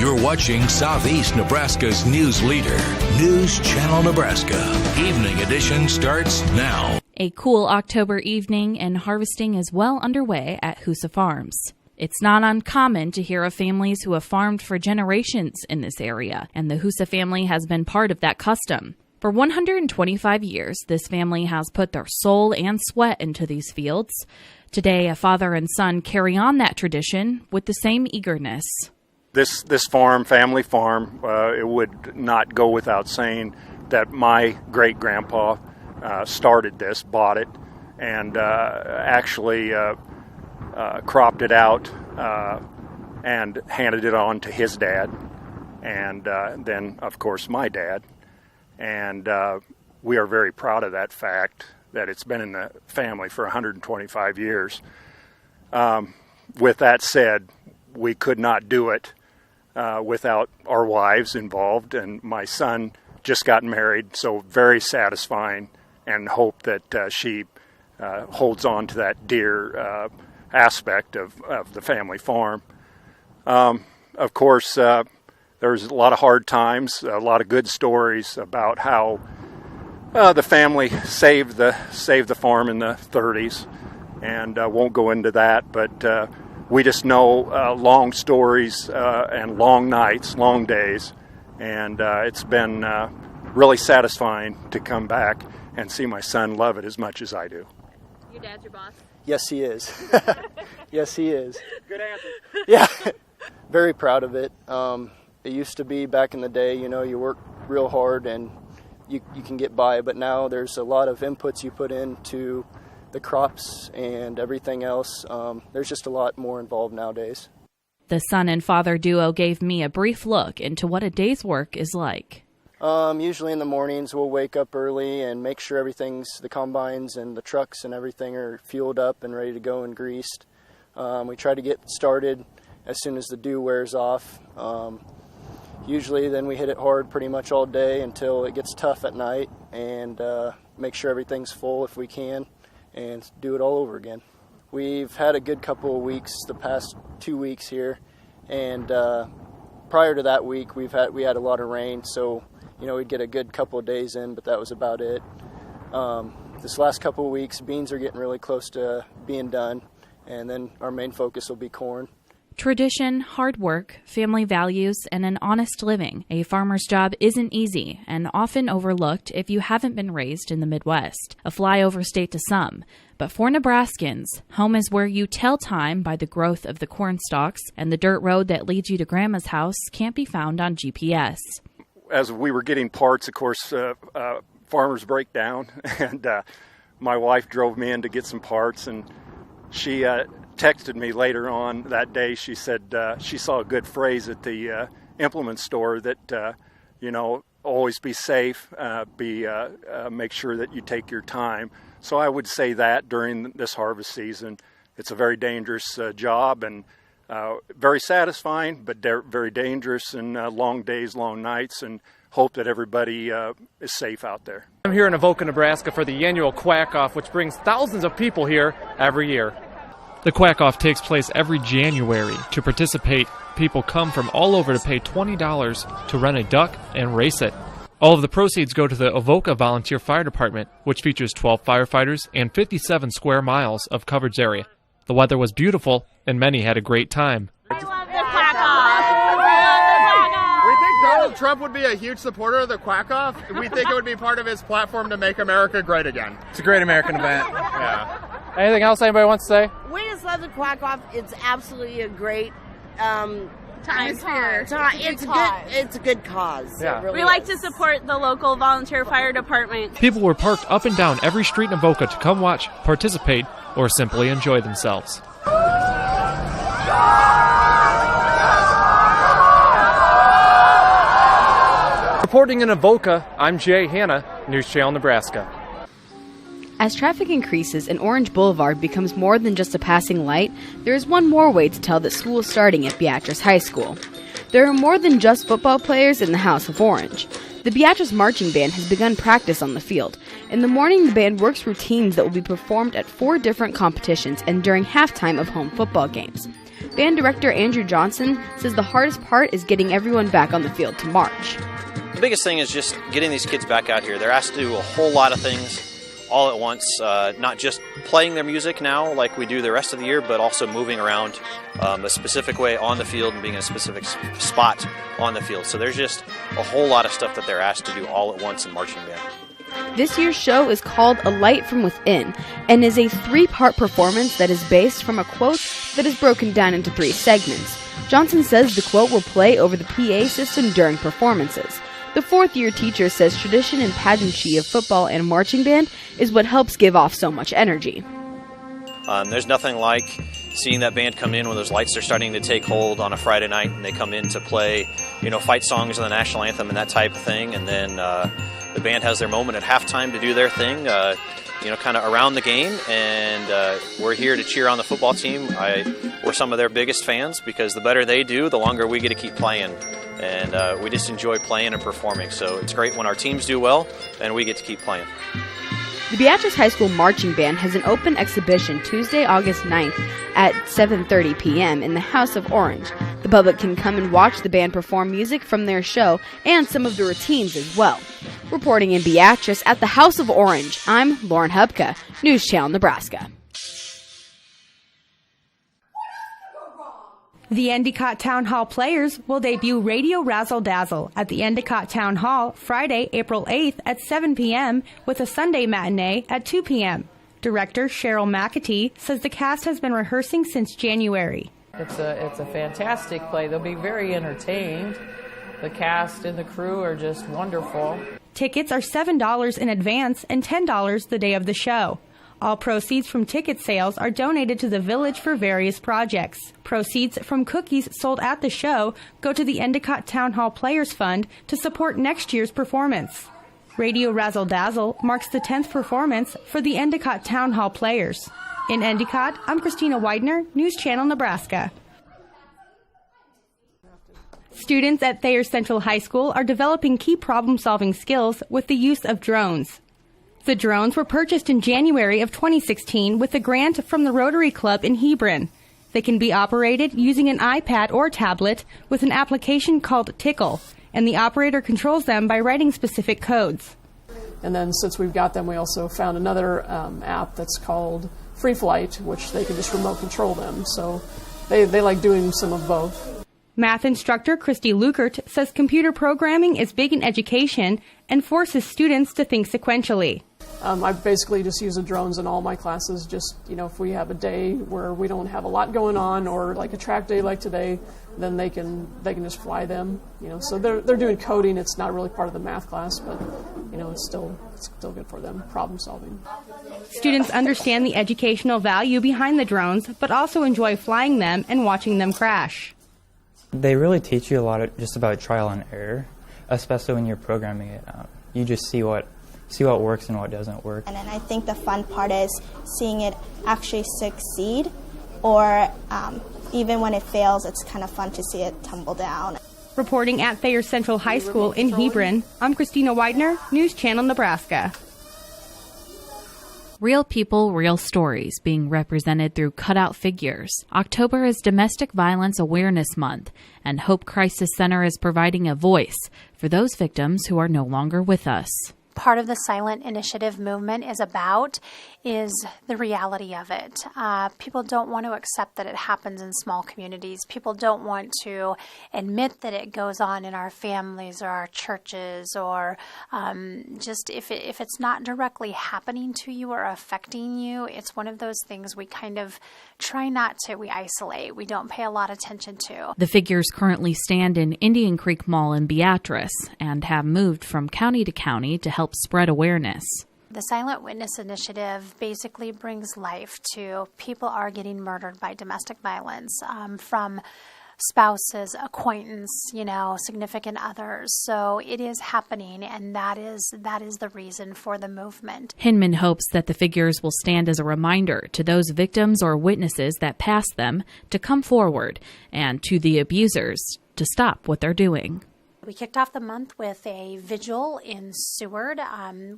You're watching Southeast Nebraska's news leader, News Channel Nebraska. Evening edition starts now. A cool October evening and harvesting is well underway at HUSA farms. It's not uncommon to hear of families who have farmed for generations in this area, and the HUSA family has been part of that custom. For 125 years, this family has put their soul and sweat into these fields. Today, a father and son carry on that tradition with the same eagerness. This farm, family farm, it would not go without saying that my great-grandpa started this, bought it, and actually cropped it out and handed it on to his dad, and then, of course, my dad. And we are very proud of that fact, that it's been in the family for 125 years. With that said, we could not do it without our wives involved, and my son just got married, so very satisfying, and hope that she holds on to that dear aspect of the family farm. Of course, there's a lot of hard times, a lot of good stories about how the family saved the farm in the 30s, and won't go into that, but we just know long stories and long nights, long days, and it's been really satisfying to come back and see my son love it as much as I do. Your dad's your boss? Yes, he is. Yes, he is. Good answer. Yeah, very proud of it. It used to be back in the day, you work real hard and you can get by, but now there's a lot of inputs you put into the crops and everything else. There's just a lot more involved nowadays. The son and father duo gave me a brief look into what a day's work is like. Usually in the mornings we'll wake up early and make sure the combines and the trucks and everything are fueled up and ready to go and greased. We try to get started as soon as the dew wears off. Usually then we hit it hard pretty much all day until it gets tough at night, and make sure everything's full if we can, and do it all over again. We've had a good couple of weeks, the past 2 weeks here, and prior to that week we had a lot of rain, so we'd get a good couple of days in, but that was about it. This last couple of weeks, beans are getting really close to being done, and then our main focus will be corn. Tradition, hard work, family values, and an honest living. A farmer's job isn't easy and often overlooked if you haven't been raised in the Midwest. A flyover state to some. But for Nebraskans, home is where you tell time by the growth of the corn stalks, and the dirt road that leads you to Grandma's house can't be found on GPS. As we were getting parts, of course, farmers break down, and my wife drove me in to get some parts, and she texted me later on that day. She said she saw a good phrase at the implement store that, always be safe, make sure that you take your time. So I would say that during this harvest season, it's a very dangerous job, and very satisfying, but very dangerous, and long days, long nights, and hope that everybody is safe out there. I'm here in Avoca, Nebraska for the annual Quack-Off, which brings thousands of people here every year. The Quack-Off takes place every January. To participate, people come from all over to pay $20 to rent a duck and race it. All of the proceeds go to the Avoca Volunteer Fire Department, which features 12 firefighters and 57 square miles of coverage area. The weather was beautiful, and many had a great time. I love the Quack-Off. I love the Quack-Off. We think Donald Trump would be a huge supporter of the Quack-Off. We think it would be part of his platform to make America great again. It's a great American event. Yeah. Anything else anybody wants to say? We just love the Quack-Off. It's absolutely a great Atmosphere. It's a good cause. Yeah. It really We like is. to support the local volunteer fire department. People were parked up and down every street in Avoca to come watch, participate, or simply enjoy themselves. Reporting in Avoca, I'm Jay Hanna, News Channel Nebraska. As traffic increases and Orange Boulevard becomes more than just a passing light, there is one more way to tell that school is starting at Beatrice High School. There are more than just football players in the House of Orange. The Beatrice Marching Band has begun practice on the field. In the morning, the band works routines that will be performed at 4 different competitions and during halftime of home football games. Band director Andrew Johnson says the hardest part is getting everyone back on the field to march. The biggest thing is just getting these kids back out here. They're asked to do a whole lot of things all at once, not just playing their music now like we do the rest of the year, but also moving around a specific way on the field and being in a specific spot on the field. So there's just a whole lot of stuff that they're asked to do all at once in marching band. This year's show is called A Light from Within and is a 3-part performance that is based from a quote that is broken down into 3 segments. Johnson says the quote will play over the PA system during performances. The 4th-year teacher says tradition and pageantry of football and marching band is what helps give off so much energy. There's nothing like seeing that band come in when those lights are starting to take hold on a Friday night and they come in to play, fight songs and the national anthem and that type of thing. And then the band has their moment at halftime to do their thing, kind of around the game. And we're here to cheer on the football team. We're some of their biggest fans because the better they do, the longer we get to keep playing. And we just enjoy playing and performing. So it's great when our teams do well and we get to keep playing. The Beatrice High School Marching Band has an open exhibition Tuesday, August 9th at 7:30 p.m. in the House of Orange. The public can come and watch the band perform music from their show and some of the routines as well. Reporting in Beatrice at the House of Orange, I'm Lauren Hubka, News Channel Nebraska. The Endicott Town Hall Players will debut Radio Razzle Dazzle at the Endicott Town Hall Friday, April 8th at 7 p.m. with a Sunday matinee at 2 p.m. Director Cheryl McAtee says the cast has been rehearsing since January. It's a fantastic play. They'll be very entertained. The cast and the crew are just wonderful. Tickets are $7 in advance and $10 the day of the show. All proceeds from ticket sales are donated to the village for various projects. Proceeds from cookies sold at the show go to the Endicott Town Hall Players Fund to support next year's performance. Radio Razzle Dazzle marks the 10th performance for the Endicott Town Hall Players. In Endicott, I'm Christina Widener, News Channel Nebraska. Students at Thayer Central High School are developing key problem-solving skills with the use of drones. The drones were purchased in January of 2016 with a grant from the Rotary Club in Hebron. They can be operated using an iPad or tablet with an application called Tickle, and the operator controls them by writing specific codes. And then since we've got them, we also found another app that's called Free Flight, which they can just remote control them. So they like doing some of both. Math instructor Christy Lukert says computer programming is big in education and forces students to think sequentially. I basically just use the drones in all my classes. Just, if we have a day where we don't have a lot going on, or like a track day like today, then they can just fly them. So they're doing coding. It's not really part of the math class, but it's still good for them, problem solving. Students understand the educational value behind the drones, but also enjoy flying them and watching them crash. They really teach you a lot just about trial and error, especially when you're programming it. You just see what works and what doesn't work. And then I think the fun part is seeing it actually succeed, or even when it fails, it's kind of fun to see it tumble down. Reporting at Thayer Central High School in Hebron, I'm Christina Widener, News Channel Nebraska. Real people, real stories being represented through cutout figures. October is Domestic Violence Awareness Month, and Hope Crisis Center is providing a voice for those victims who are no longer with us. Part of the Silent Initiative movement is about is the reality of it. People don't want to accept that it happens in small communities. People don't want to admit that it goes on in our families or our churches, or just if it's not directly happening to you or affecting you, it's one of those things we kind of try not to, we isolate, we don't pay a lot of attention to. The figures currently stand in Indian Creek Mall in Beatrice and have moved from county to county to help spread awareness. The Silent Witness Initiative basically brings life to people are getting murdered by domestic violence from spouses, acquaintance, significant others. So it is happening, and that is the reason for the movement. HINMAN hopes that the figures will stand as a reminder to those victims or witnesses that passed them to come forward, and to the abusers to stop what they're doing. We kicked off the month with a vigil in Seward.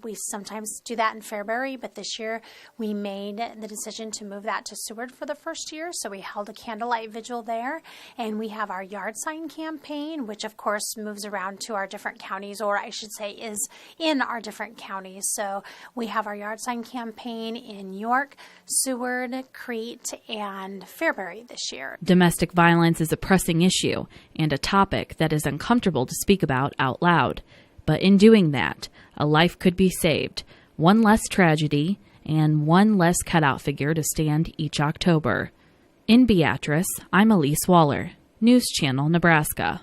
We sometimes do that in Fairbury, but this year we made the decision to move that to Seward for the first year. So we held a candlelight vigil there, and we have our yard sign campaign, which of course moves around to our different counties, or I should say is in our different counties. So we have our yard sign campaign in York, Seward, Crete, and Fairbury this year. Domestic violence is a pressing issue and a topic that is uncomfortable to speak about out loud. But in doing that, a life could be saved, one less tragedy, and one less cutout figure to stand each October. In Beatrice, I'm Elise Waller, News Channel Nebraska.